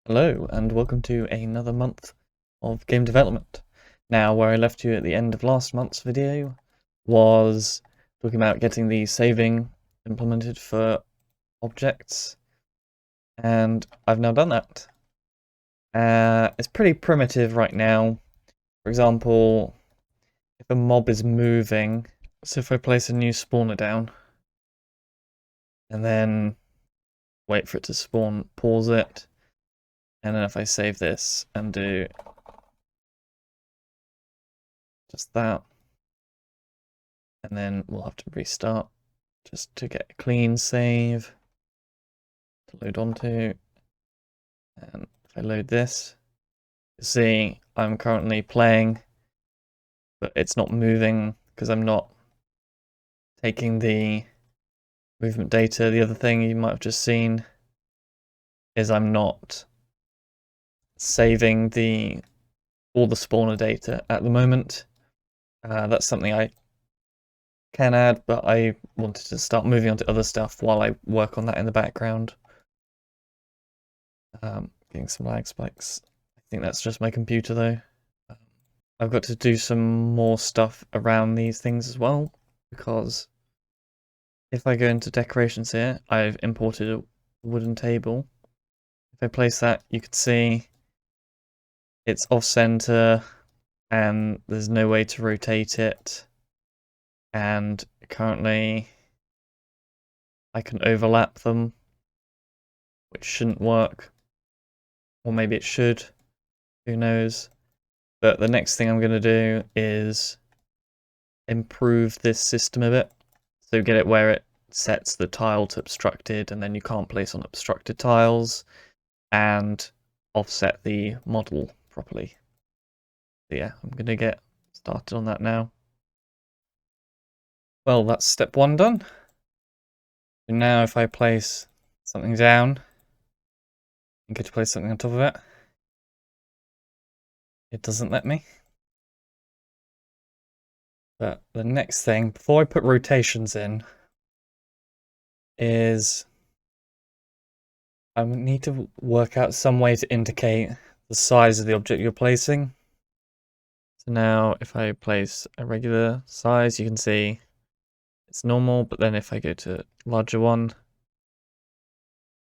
Hello, and welcome to another month of game development. Now, where I left you at the end of last month's video was talking about getting the saving implemented for objects, and I've now done that. It's pretty primitive right now. For example, if a mob is moving, so if I place a new spawner down, and then wait for it to spawn, pause it, and then if I save this and do just that, and then we'll have to restart just to get a clean save to load onto. And if I load this, you see I'm currently playing, but it's not moving because I'm not taking the movement data. The other thing you might have just seen is I'm not saving all the spawner data at the moment. That's something I can add, but I wanted to start moving on to other stuff while I work on that in the background. Getting some lag spikes. I think that's just my computer though. I've got to do some more stuff around these things as well, because if I go into decorations here, I've imported a wooden table. If I place that, you can see it's off center and there's no way to rotate it. And currently I can overlap them, which shouldn't work. Or maybe it should, who knows. But the next thing I'm going to do is improve this system a bit. So get it where it sets the tile to obstructed, and then you can't place on obstructed tiles, and offset the model properly. So yeah, I'm going to get started on that now. Well, that's step one done. So now if I place something down and get to place something on top of it, it doesn't let me. But the next thing, before I put rotations in, is I need to work out some way to indicate the size of the object you're placing. So now if I place a regular size, you can see it's normal, but then if I go to larger one,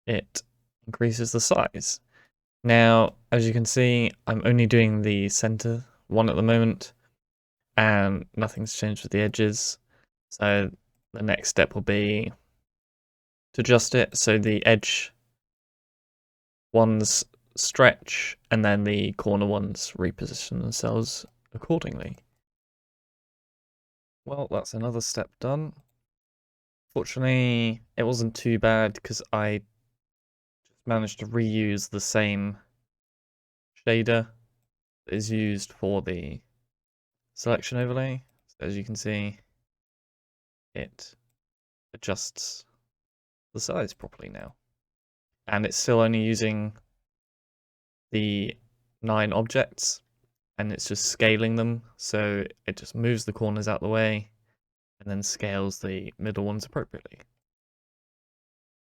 it increases the size. Now, as you can see, I'm only doing the center one at the moment, and nothing's changed with the edges. So the next step will be to adjust it so the edge ones stretch and then the corner ones reposition themselves accordingly. Well, that's another step done. Fortunately, it wasn't too bad because I just managed to reuse the same shader that is used for the selection overlay. So as you can see, it adjusts the size properly now. And it's still only using the 9 objects, and it's just scaling them, so it just moves the corners out the way and then scales the middle ones appropriately.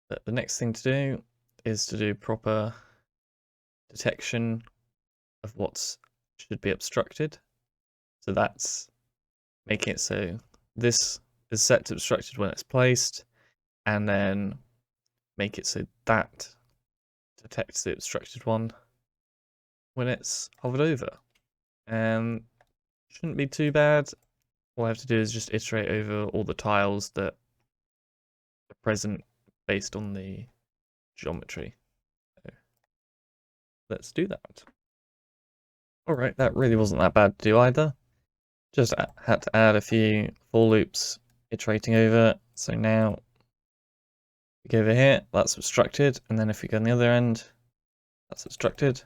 But the next thing to do is to do proper detection of what should be obstructed. So that's making it so this is set to obstructed when it's placed, and then make it so that detects the obstructed one when it's hovered over. And shouldn't be too bad. All I have to do is just iterate over all the tiles that are present based on the geometry. So let's do that. Alright, that really wasn't that bad to do either. Just had to add a few for loops iterating over. So now we go over here, that's obstructed, and then if we go on the other end, that's obstructed.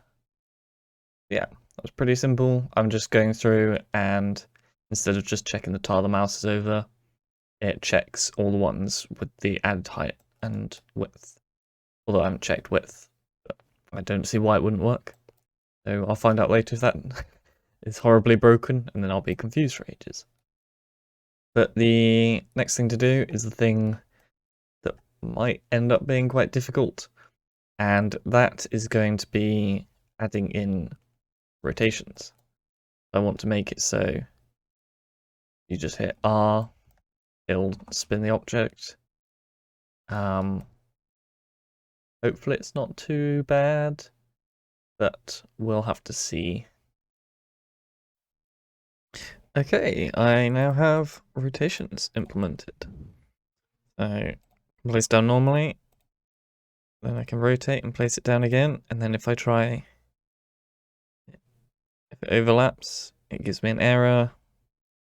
Yeah, that was pretty simple. I'm just going through, and instead of just checking the tile the mouse is over, it checks all the ones with the added height and width. Although I haven't checked width, but I don't see why it wouldn't work. So I'll find out later if that is horribly broken, and then I'll be confused for ages. But the next thing to do is the thing that might end up being quite difficult, And that is going to be adding in rotations. I want to make it so you just hit R, it'll spin the object. Hopefully it's not too bad, but we'll have to see. Okay, I now have rotations implemented. So place down normally, then I can rotate and place it down again, and then if I try, if it overlaps, it gives me an error.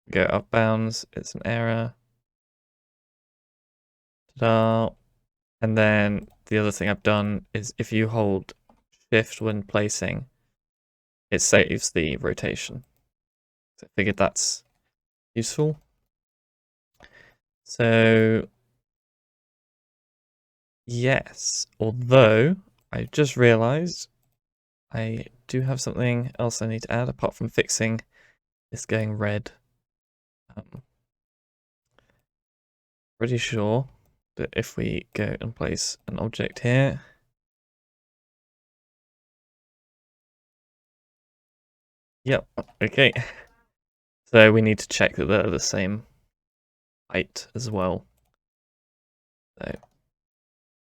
Go up bounds, it's an error. Ta-da. And then the other thing I've done is if you hold shift when placing, it saves the rotation. So I figured that's useful. So yes, although I just realized I do have something else I need to add apart from fixing this going red. Pretty sure that if we go and place an object here, yep, okay. So we need to check that they're the same height as well. So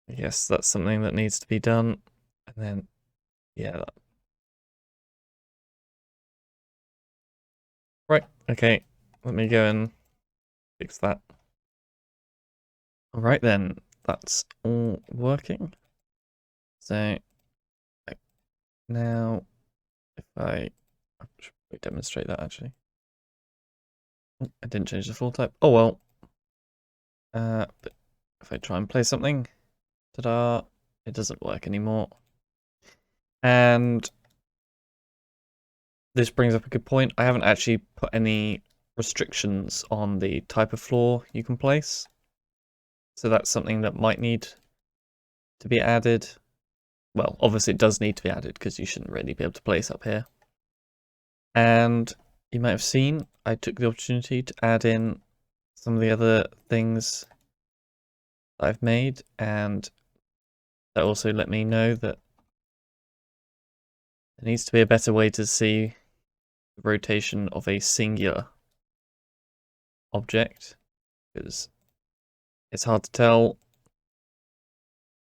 I guess that's something that needs to be done. And then, yeah. Right, okay. Let me go and fix that. Alright then, that's all working. So now if I should demonstrate that actually. I didn't change the full type. Oh well. But if I try and play something, ta-da, it doesn't work anymore. And this brings up a good point. I haven't actually put any restrictions on the type of floor you can place. So that's something that might need to be added. Well, obviously it does need to be added because you shouldn't really be able to place up here. And you might have seen I took the opportunity to add in some of the other things that I've made, and that also let me know that there needs to be a better way to see the rotation of a singular object, because it's hard to tell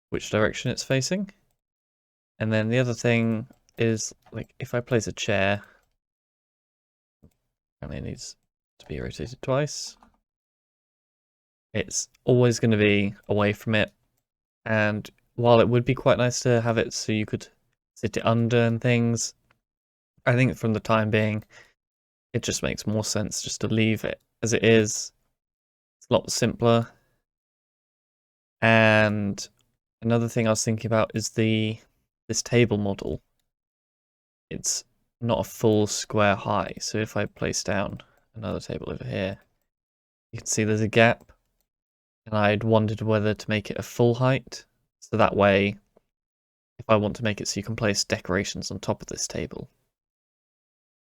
which direction it's facing. And then the other thing is, like, if I place a chair, and it needs to be rotated twice, it's always going to be away from it. And while it would be quite nice to have it so you could sit it under and things, I think from the time being, it just makes more sense just to leave it as it is. It's a lot simpler. And another thing I was thinking about is this table model. It's not a full square high, so if I place down another table over here, you can see there's a gap, and I'd wondered whether to make it a full height, so that way, if I want to make it so you can place decorations on top of this table,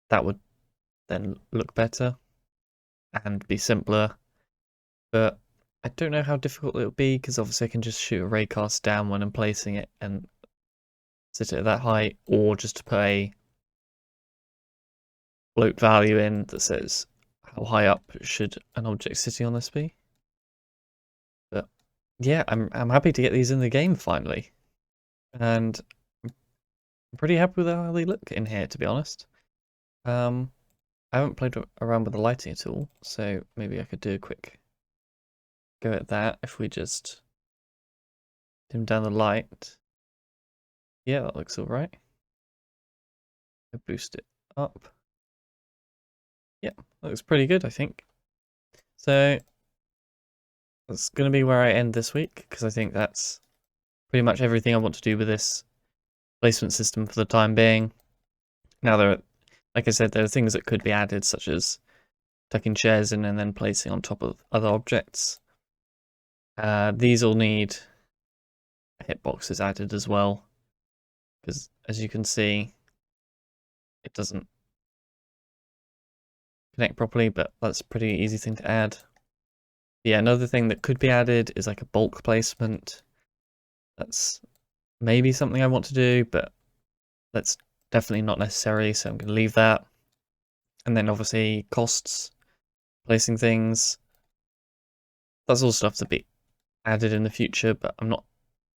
that would then look better and be simpler. But I don't know how difficult it would be, because obviously I can just shoot a raycast down when I'm placing it and sit it at that height, or just to put a float value in that says how high up should an object sitting on this be. But yeah, I'm happy to get these in the game finally, and I'm pretty happy with how they look in here, to be honest. I haven't played around with the lighting at all, so maybe I could do a quick go at that if we just dim down the light. Yeah, that looks alright. Boost it up. Yeah, that looks pretty good, I think. So that's going to be where I end this week, because I think that's pretty much everything I want to do with this placement system for the time being. Now, like I said, there are things that could be added, such as tucking chairs in and then placing on top of other objects. These all need hitboxes added as well, because as you can see, it doesn't connect properly, but that's a pretty easy thing to add. Yeah, another thing that could be added is like a bulk placement. That's maybe something I want to do, but that's definitely not necessary, so I'm going to leave that. And then obviously costs, placing things. That's all stuff to be added in the future, but I'm not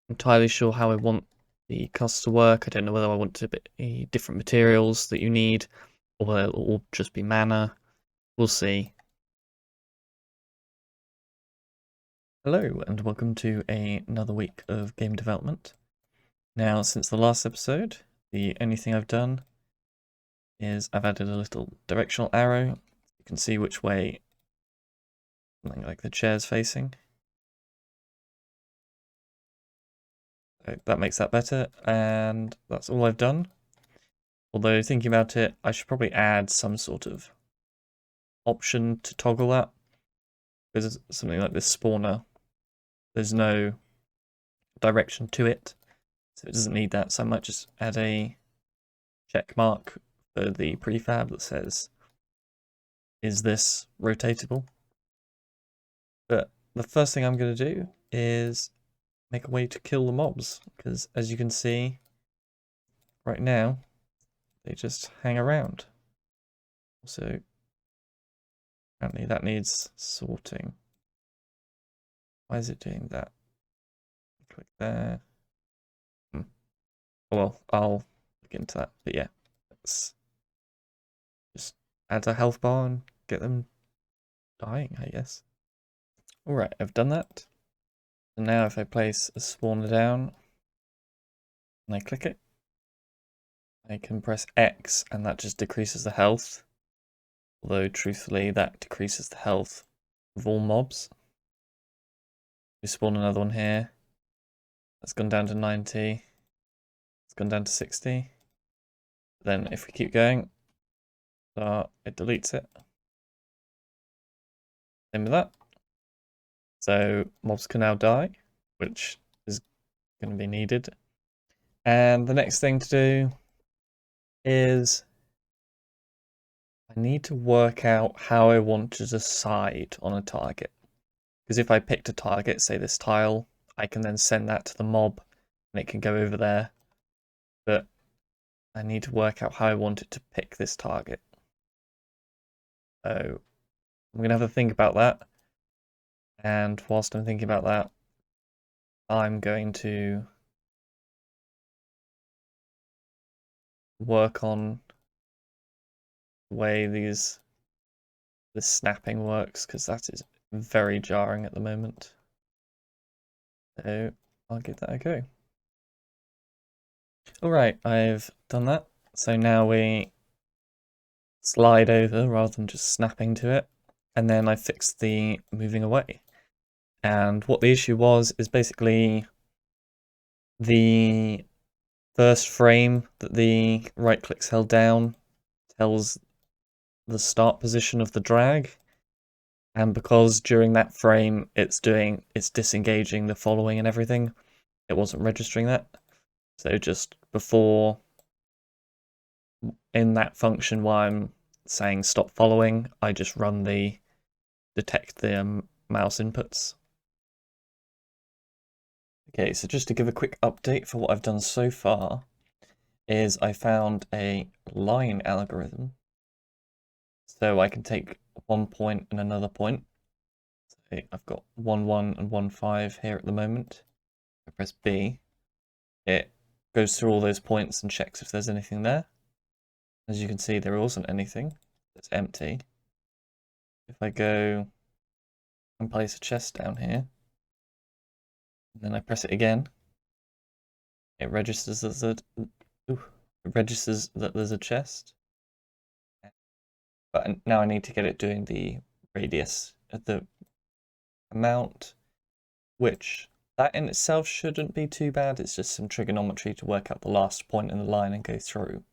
entirely sure how I want the costs to work. I don't know whether I want to be different materials that you need, or whether it'll all just be mana. We'll see. Hello, and welcome to another week of game development. Now, since the last episode, the only thing I've done is I've added a little directional arrow. You can see which way something like the chair's facing. So that makes that better, and that's all I've done. Although, thinking about it, I should probably add some sort of option to toggle that. Because something like this spawner, there's no direction to it, so it doesn't need that, so I might just add a check mark for the prefab that says, is this rotatable? But the first thing I'm going to do is make a way to kill the mobs, because as you can see right now, they just hang around. So apparently that needs sorting. Why is it doing that? Click there. Oh, well, I'll look into that, but yeah, let's just add a health bar and get them dying, I guess. Alright, I've done that. So now if I place a spawner down and I click it, I can press X and that just decreases the health. Although truthfully that decreases the health of all mobs. We spawn another one here. That's gone down to 90. It's gone down to 60. Then if we keep going, it deletes it. Same with that. So mobs can now die, which is going to be needed. And the next thing to do is I need to work out how I want to decide on a target. Because if I picked a target, say this tile, I can then send that to the mob and it can go over there. But I need to work out how I want it to pick this target. So I'm going to have to think about that. And whilst I'm thinking about that, I'm going to work on the way this snapping works, because that is very jarring at the moment. So I'll give that a go. Alright, I've done that. So now we slide over rather than just snapping to it. And then I fixed the moving away. And what the issue was is basically the first frame that the right click's held down tells the start position of the drag. And because during that frame it's disengaging the following and everything, it wasn't registering that. So just before, in that function while I'm saying stop following, I just run the detect the mouse inputs. Okay, so just to give a quick update for what I've done so far, is I found a line algorithm. So I can take one point and another point. So I've got 1, 1 and 1, 5 here at the moment. I press B. It goes through all those points and checks if there's anything there. As you can see, there wasn't anything. It's empty. If I go and place a chest down here, and then I press it again, it registers that there's a chest. But now I need to get it doing the radius of the amount, which that in itself shouldn't be too bad. It's just some trigonometry to work out the last point in the line and go through.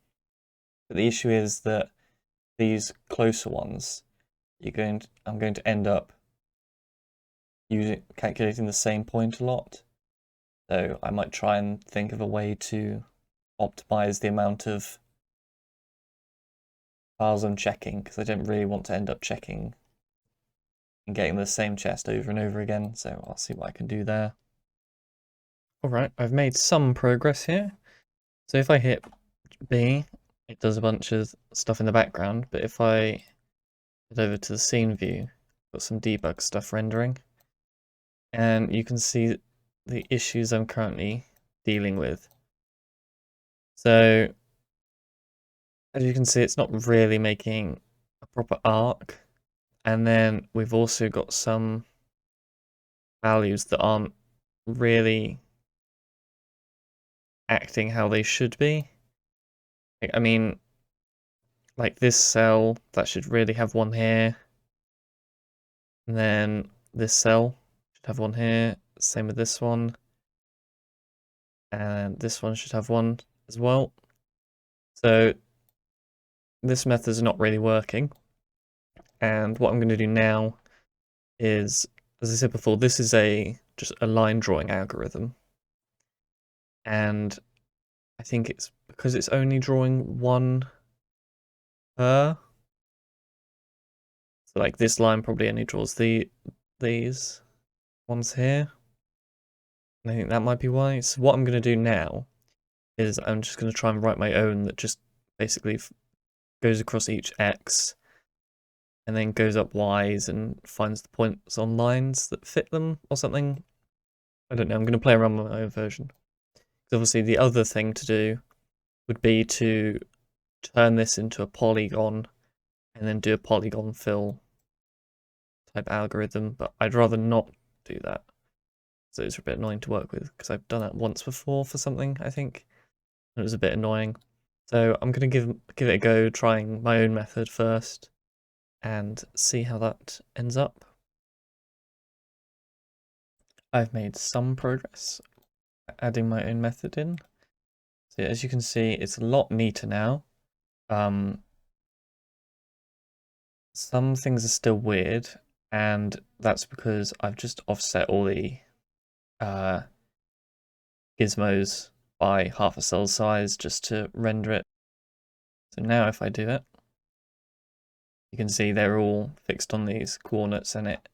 But the issue is that these closer ones, I'm going to end up calculating the same point a lot. So I might try and think of a way to optimize the amount of tiles I'm checking, because I don't really want to end up checking and getting the same chest over and over again. So I'll see what I can do there. Alright, I've made some progress here. So if I hit B, it does a bunch of stuff in the background, but if I head over to the scene view, got some debug stuff rendering, and you can see the issues I'm currently dealing with. So as you can see, it's not really making a proper arc, and then we've also got some values that aren't really acting how they should be. I mean, like this cell, that should really have one here. And then this cell should have one here. Same with this one. And this one should have one as well. So this method is not really working. And what I'm going to do now is, as I said before, this is just a line drawing algorithm. And I think it's because it's only drawing one per. So like this line probably only draws these ones here. And I think that might be why. So what I'm going to do now is I'm just going to try and write my own that just basically goes across each X and then goes up Ys and finds the points on lines that fit them or something. I don't know, I'm going to play around with my own version. Because obviously the other thing to do would be to turn this into a polygon and then do a polygon fill type algorithm, but I'd rather not do that. So it's a bit annoying to work with because I've done that once before for something, I think. And it was a bit annoying. So I'm going to give it a go, trying my own method first and see how that ends up. I've made some progress adding my own method in. So as you can see, it's a lot neater now. Some things are still weird, and that's because I've just offset all the gizmos by half a cell size just to render it. So now if I do it, you can see they're all fixed on these coordinates and it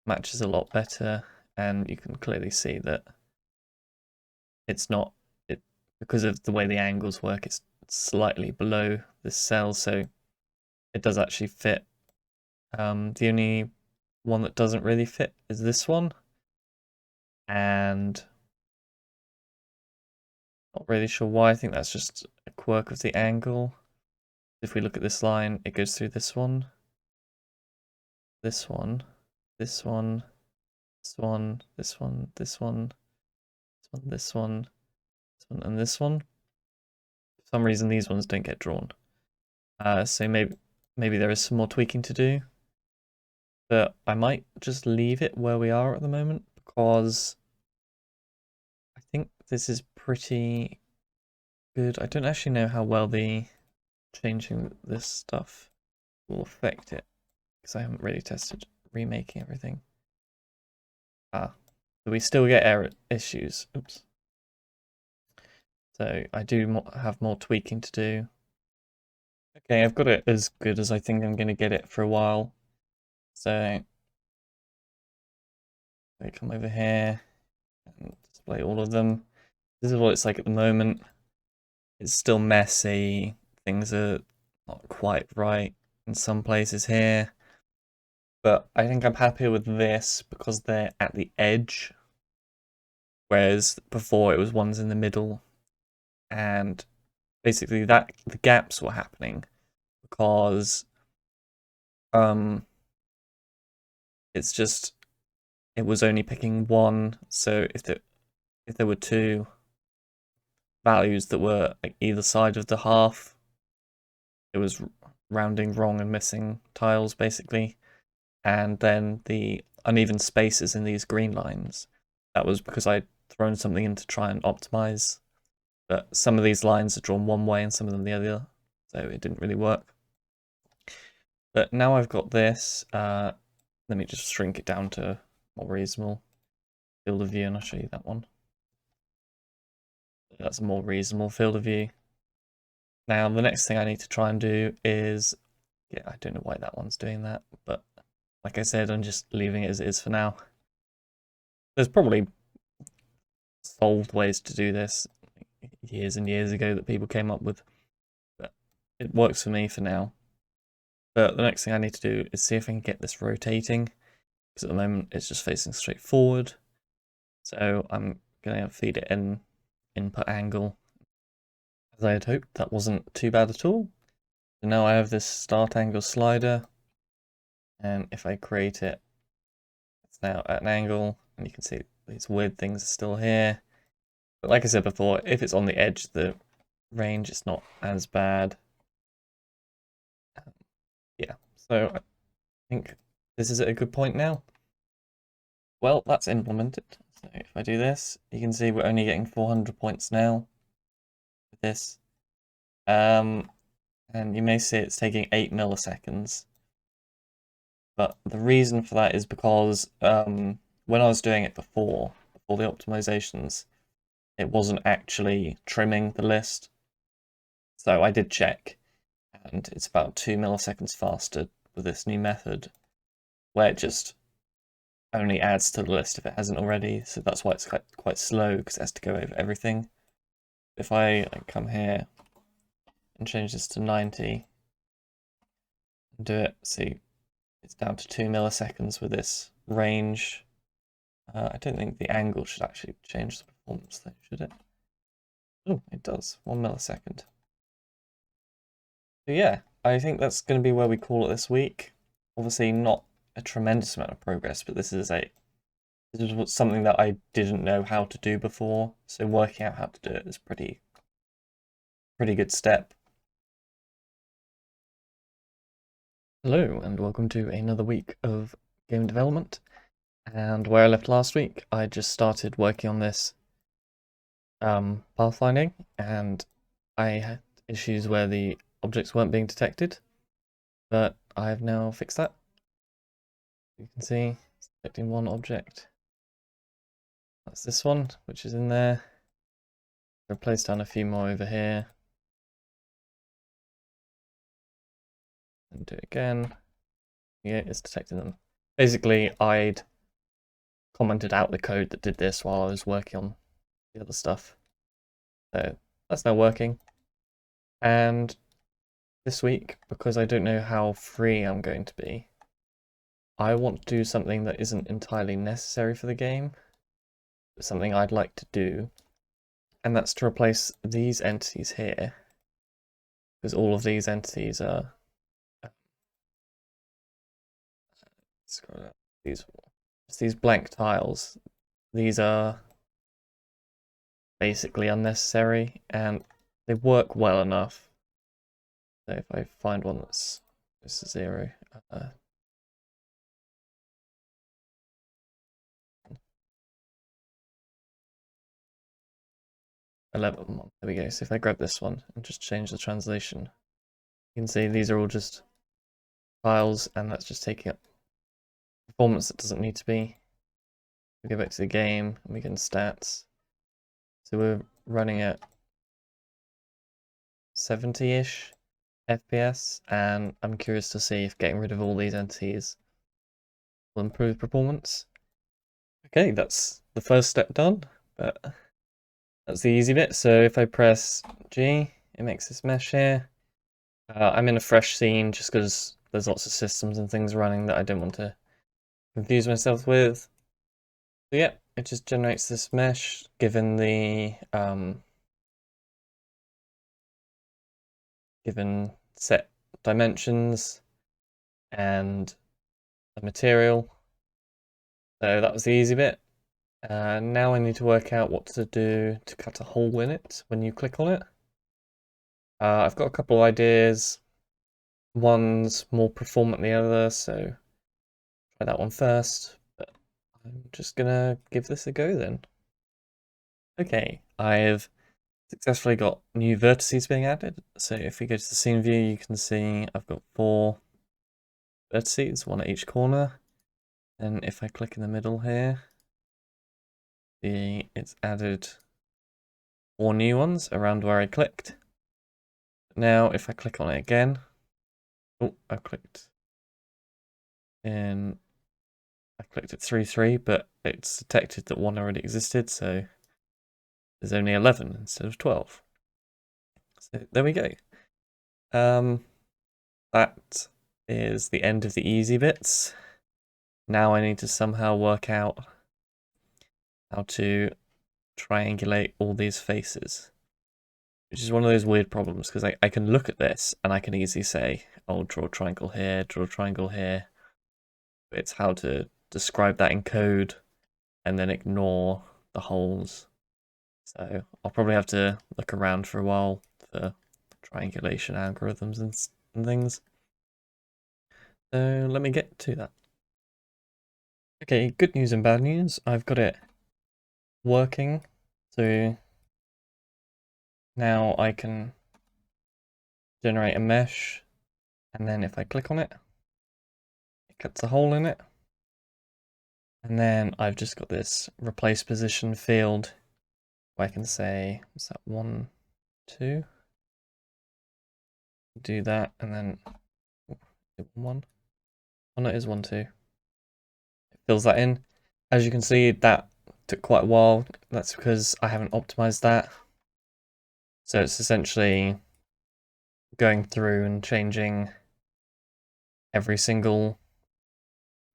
matches a lot better, and you can clearly see that it's not, because of the way the angles work, it's slightly below this cell, so it does actually fit. The only one that doesn't really fit is this one, and not really sure why. I think that's just a quirk of the angle. If we look at this line, it goes through this one, this one, this one, this one, this one, this one, this one, this one, this one, and this one. For some reason, these ones don't get drawn. So maybe there is some more tweaking to do, but I might just leave it where we are at the moment because I think this is pretty good. I don't actually know how well the changing this stuff will affect it because I haven't really tested remaking everything. So we still get error issues. Oops. So I do have more tweaking to do. Okay, I've got it as good as I think I'm going to get it for a while. So I come over here and display all of them. This is what it's like at the moment. It's still messy. Things are not quite right in some places here. But I think I'm happier with this because they're at the edge. Whereas before it was ones in the middle. And basically the gaps were happening because it's just it was only picking one. So if there were two values that were like either side of the half, it was rounding wrong and missing tiles basically. And then the uneven spaces in these green lines, that was because I'd thrown something in to try and optimize, but some of these lines are drawn one way and some of them the other, so it didn't really work. But now I've got this, let me just shrink it down to more reasonable field of view and I'll show you that one. That's a more reasonable field of view. Now the next thing I need to try and do is, yeah, I don't know why that one's doing that, but like I said, I'm just leaving it as it is for now. There's probably solved ways to do this years and years ago that people came up with, but it works for me for now. But the next thing I need to do is see if I can get this rotating, because at the moment it's just facing straight forward. So I'm going to feed it in input angle. As I had hoped, that wasn't too bad at all. So now I have this start angle slider, and if I create it, it's now at an angle, and you can see these weird things are still here. But like I said before, if it's on the edge of the range, it's not as bad. Yeah, so I think this is at a good point now. Well, that's implemented. So if I do this, you can see we're only getting 400 points now with this. And you may see it's taking 8 milliseconds. But the reason for that is because when I was doing it before the optimizations, it wasn't actually trimming the list. So I did check, and it's about 2 milliseconds faster with this new method, where it just only adds to the list if it hasn't already. So that's why it's quite slow, because it has to go over everything. If I come here and change this to 90 and do it, see, it's down to 2 milliseconds with this range. I don't think the angle should actually change the performance though, should it? Oh, it does. 1 millisecond. So yeah, I think that's going to be where we call it this week. Obviously not a tremendous amount of progress, but this is something that I didn't know how to do before. So working out how to do it is pretty good step. Hello, and welcome to another week of game development. And where I left last week, I just started working on this pathfinding, and I had issues where the objects weren't being detected, but I have now fixed that. You can see it's detecting one object. That's this one, which is in there. I'll place down a few more over here. And do it again. Yeah, it's detecting them. Basically, I'd commented out the code that did this while I was working on the other stuff. So that's now working. And this week, because I don't know how free I'm going to be, I want to do something that isn't entirely necessary for the game, but something I'd like to do. And that's to replace these entities here, because all of these entities are these blank tiles. These are basically unnecessary, and they work well enough. So if I find one that's 0, 11, there we go. So if I grab this one and just change the translation, you can see these are all just tiles, and that's just taking up performance that doesn't need to be. We go back to the game and we get stats. So we're running at 70-ish FPS, and I'm curious to see if getting rid of all these entities will improve performance. Okay, that's the first step done, but that's the easy bit. So if I press G, it makes this mesh here. I'm in a fresh scene just because there's lots of systems and things running that I don't want to confuse myself with. So yeah, it just generates this mesh given the given set dimensions and the material. So that was the easy bit. Now I need to work out what to do to cut a hole in it when you click on it. I've got a couple of ideas. One's more performant than the other, so try that one first. But I'm just gonna give this a go then. Okay, I've successfully got new vertices being added. So if we go to the scene view, you can see I've got 4 vertices, 1 at each corner. And if I click in the middle here, it's added 4 new ones around where I clicked. Now if I click on it again, oh, I clicked at 3, 3, but it's detected that 1 already existed, so is only 11 instead of 12. So there we go. That is the end of the easy bits. Now I need to somehow work out how to triangulate all these faces, which is one of those weird problems, because I can look at this and I can easily say, oh, draw a triangle here, draw a triangle here. But it's how to describe that in code and then ignore the holes. So I'll probably have to look around for a while for triangulation algorithms and things. So let me get to that. Okay, good news and bad news. I've got it working. So now I can generate a mesh, and then if I click on it, it cuts a hole in it. And then I've just got this replace position field where I can say, what's that, 1, 2? Do that, and then 1. Oh no, it is 1, 2. It fills that in. As you can see, that took quite a while. That's because I haven't optimized that. So it's essentially going through and changing every single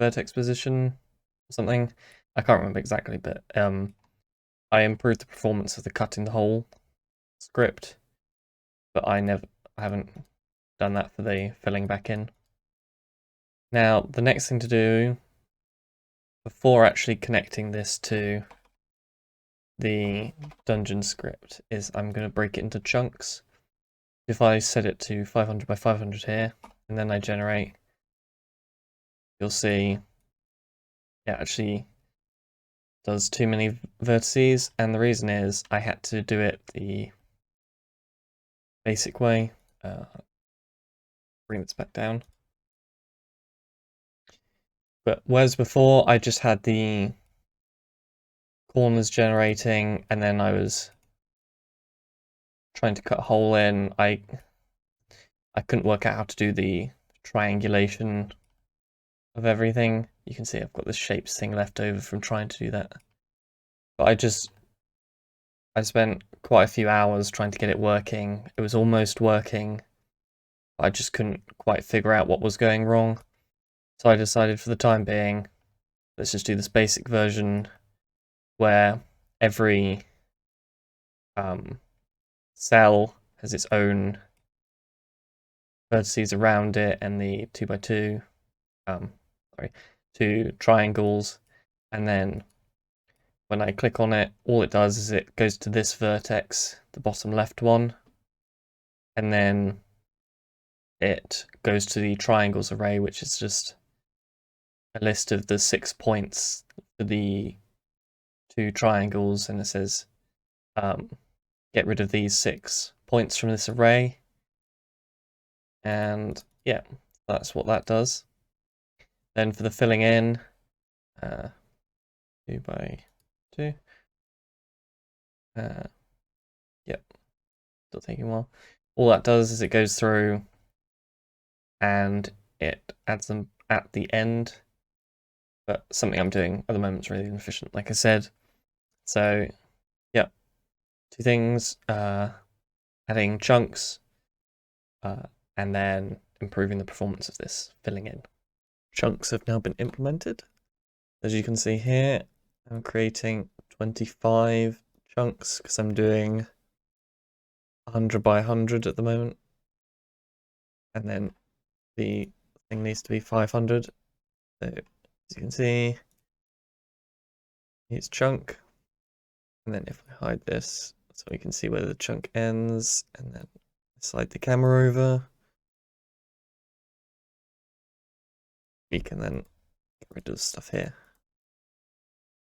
vertex position or something. I can't remember exactly, but I improved the performance of the cutting the hole script, but I haven't done that for the filling back in. Now, the next thing to do before actually connecting this to the dungeon script is I'm going to break it into chunks. If I set it to 500 by 500 here, and then I generate, you'll see it actually does too many vertices, and the reason is I had to do it the basic way. Bring this back down. But whereas before I just had the corners generating, and then I was trying to cut a hole in, I couldn't work out how to do the triangulation of everything. You can see I've got this shapes thing left over from trying to do that. But I spent quite a few hours trying to get it working. It was almost working, but I just couldn't quite figure out what was going wrong. So I decided for the time being, let's just do this basic version where every cell has its own vertices around it, and the 2x2, two triangles, and then when I click on it, all it does is it goes to this vertex, the bottom left one, and then it goes to the triangles array, which is just a list of the 6 points for the 2 triangles, and it says get rid of these 6 points from this array. And yeah, that's what that does. Then for the filling in, 2 by 2. Yep, still taking a while. All that does is it goes through and it adds them at the end. But something I'm doing at the moment is really inefficient, like I said. So, yeah, 2 things, adding chunks, and then improving the performance of this filling in. Chunks have now been implemented. As you can see here, I'm creating 25 chunks because I'm doing 100 by 100 at the moment. And then the thing needs to be 500. So, as you can see, it's chunk. And then if I hide this, so we can see where the chunk ends, and then slide the camera over, we can then get rid of the stuff here.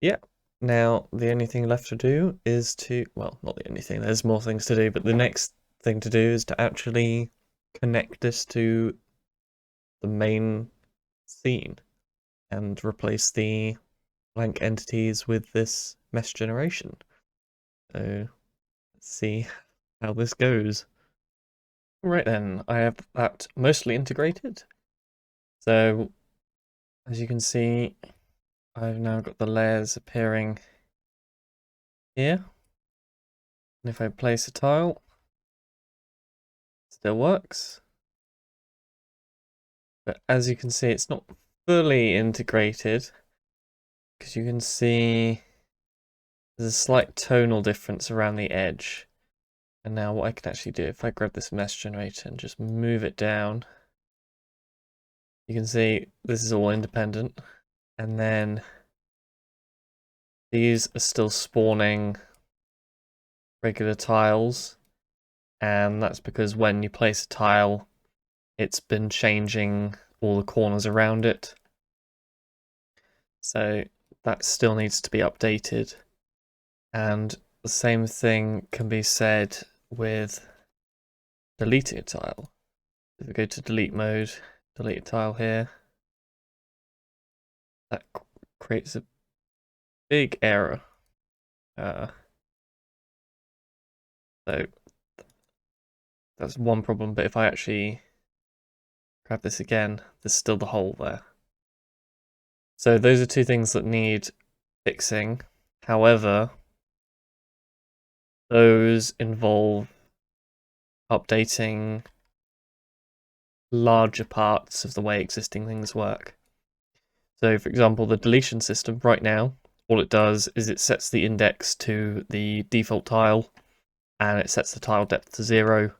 Yeah, now the only thing left to do is to, well, not the only thing, there's more things to do, but the next thing to do is to actually connect this to the main scene and replace the blank entities with this mesh generation. So let's see how this goes. Right then, I have that mostly integrated. So as you can see, I've now got the layers appearing here. And if I place a tile, it still works. But as you can see, it's not fully integrated because you can see there's a slight tonal difference around the edge. And now what I can actually do, if I grab this mesh generator and just move it down, you can see this is all independent. And then these are still spawning regular tiles. And that's because when you place a tile, it's been changing all the corners around it. So that still needs to be updated. And the same thing can be said with deleting a tile. If we go to delete mode, delete a tile here, that creates a big error. So that's one problem, but if I actually grab this again, there's still the hole there. So those are two things that need fixing. However, those involve updating larger parts of the way existing things work. So for example, the deletion system right now, all it does is it sets the index to the default tile and it sets the tile depth to 0,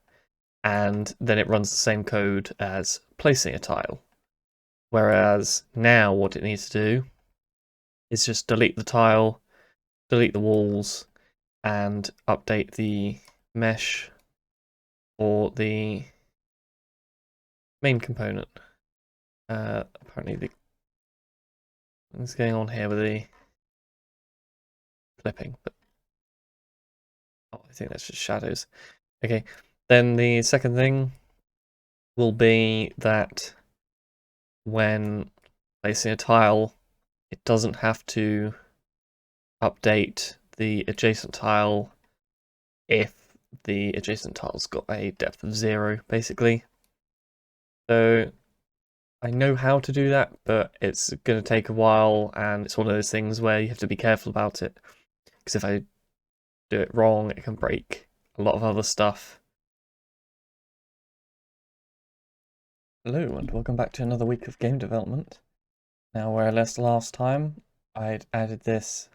and then it runs the same code as placing a tile. Whereas now what it needs to do is just delete the tile, delete the walls, and update the mesh or the main component. Apparently what's going on here with the clipping, but I think that's just shadows. Okay, then the second thing will be that when placing a tile, it doesn't have to update the adjacent tile if the adjacent tile's got a depth of 0, basically. So I know how to do that, but it's going to take a while, and it's one of those things where you have to be careful about it, because if I do it wrong, it can break a lot of other stuff. Hello, and welcome back to another week of game development. Now, where I left last time, I'd added this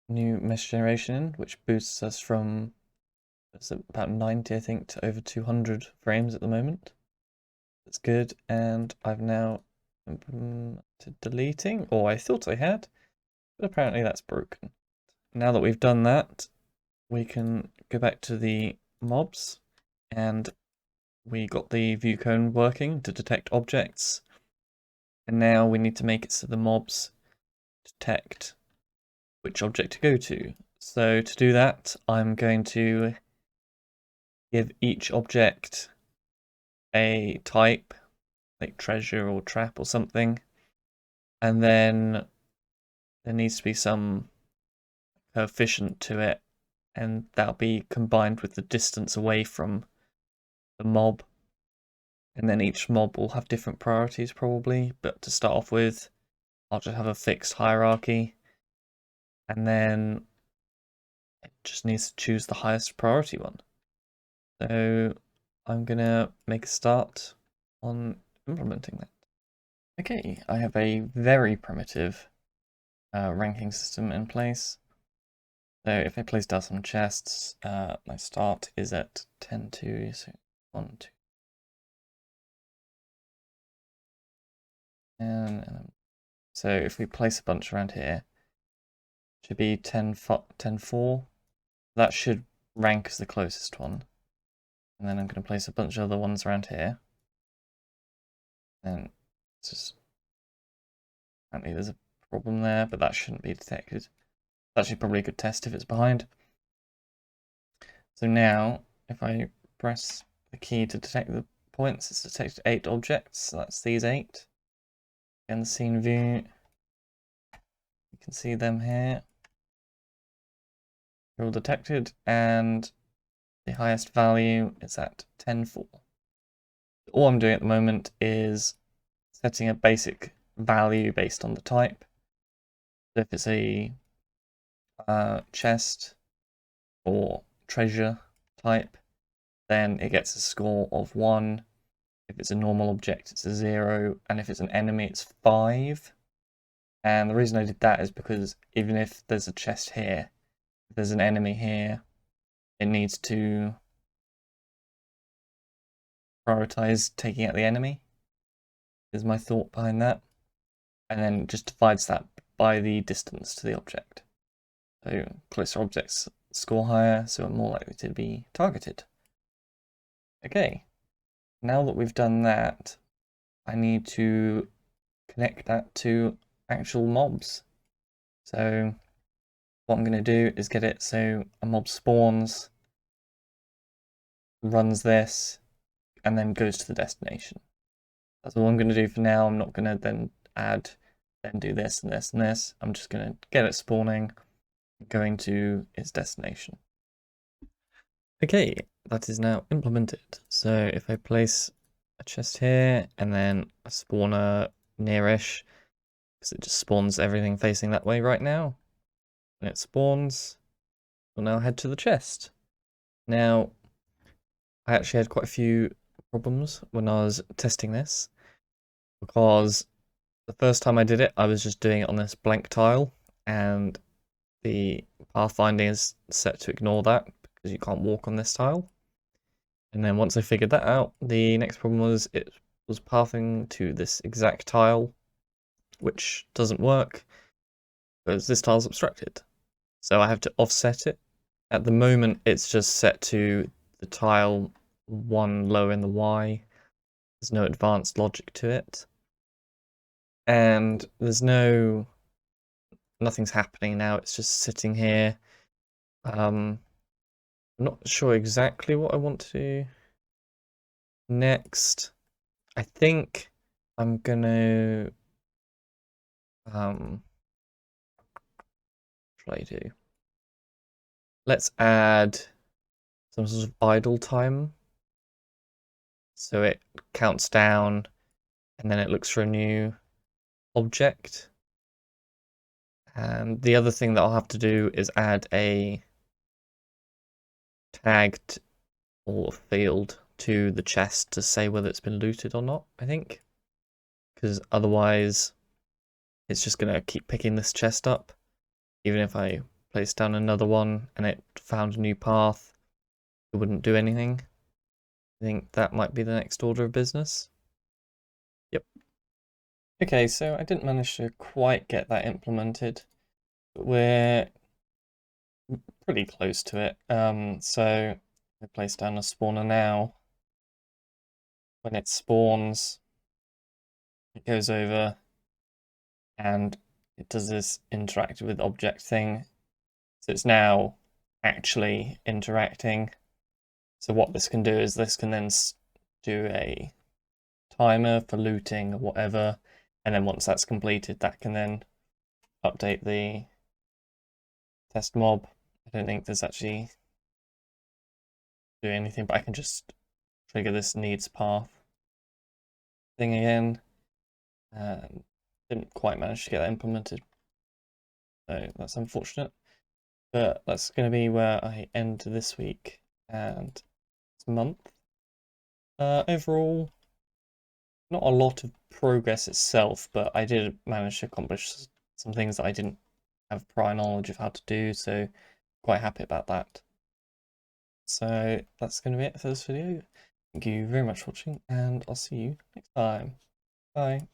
new mesh generation in, which boosts us from about 90, I think, to over 200 frames at the moment. That's good, and I've now implemented deleting, or I thought I had, but apparently that's broken. Now that we've done that, we can go back to the mobs, and we got the view cone working to detect objects, and now we need to make it so the mobs detect which object to go to. So to do that, I'm going to give each object a type, like treasure or trap or something, and then there needs to be some coefficient to it, and that'll be combined with the distance away from the mob. And then each mob will have different priorities probably, but to start off with, I'll just have a fixed hierarchy, and then it just needs to choose the highest priority one. So I'm gonna make a start on implementing that. Okay, I have a very primitive ranking system in place. So if I place down some chests, my start is at 10-2, so 1, 2. And so if we place a bunch around here, it should be 10-4. That should rank as the closest one. And then I'm going to place a bunch of other ones around here. And just apparently there's a problem there, but that shouldn't be detected. It's actually probably a good test if it's behind. So now, if I press the key to detect the points, it's detected 8 objects, so that's these 8. In the scene view, you can see them here. They're all detected, and the highest value is at 10-4. All I'm doing at the moment is setting a basic value based on the type. So if it's a chest, or treasure type, then it gets a score of 1. If it's a normal object, it's a 0, and if it's an enemy, it's 5. And the reason I did that is because even if there's a chest here, if there's an enemy here, it needs to prioritize taking out the enemy, is my thought behind that. And then just divides that by the distance to the object. So closer objects score higher, so are more likely to be targeted. Okay, now that we've done that, I need to connect that to actual mobs. So what I'm going to do is get it so a mob spawns, runs this, and then goes to the destination. That's all I'm going to do for now. I'm not going to then do this and this and this. I'm just going to get it spawning, going to its destination. Okay, that is now implemented. So if I place a chest here and then a spawner nearish, because it just spawns everything facing that way right now. When it spawns, we'll now head to the chest. Now, I actually had quite a few problems when I was testing this, because the first time I did it, I was just doing it on this blank tile, and the pathfinding is set to ignore that, because you can't walk on this tile. And then once I figured that out, the next problem was it was pathing to this exact tile, which doesn't work, because this tile's obstructed. So I have to offset it. At the moment, it's just set to the tile 1 lower in the Y. There's no advanced logic to it. And there's nothing's happening now, it's just sitting here. I'm not sure exactly what I want to do next. I think I'm gonna what should I do? Let's add some sort of idle time. So it counts down and then it looks for a new object. And the other thing that I'll have to do is add a tagged or field to the chest to say whether it's been looted or not, I think. Because otherwise it's just going to keep picking this chest up. Even if I place down another one and it found a new path, it wouldn't do anything. I think that might be the next order of business. Yep. Okay, so I didn't manage to quite get that implemented, but we're pretty close to it. So I place down a spawner now. When it spawns, it goes over and it does this interact with object thing. So it's now actually interacting. So what this can do is this can then do a timer for looting or whatever, and then once that's completed, that can then update the test mob. I don't think there's actually doing anything, but I can just trigger this needs path thing again. Didn't quite manage to get that implemented, so that's unfortunate. But that's going to be where I end this week and this month. Overall, not a lot of progress itself, but I did manage to accomplish some things that I didn't have prior knowledge of how to do, so quite happy about that. So that's going to be it for this video. Thank you very much for watching, and I'll see you next time. Bye.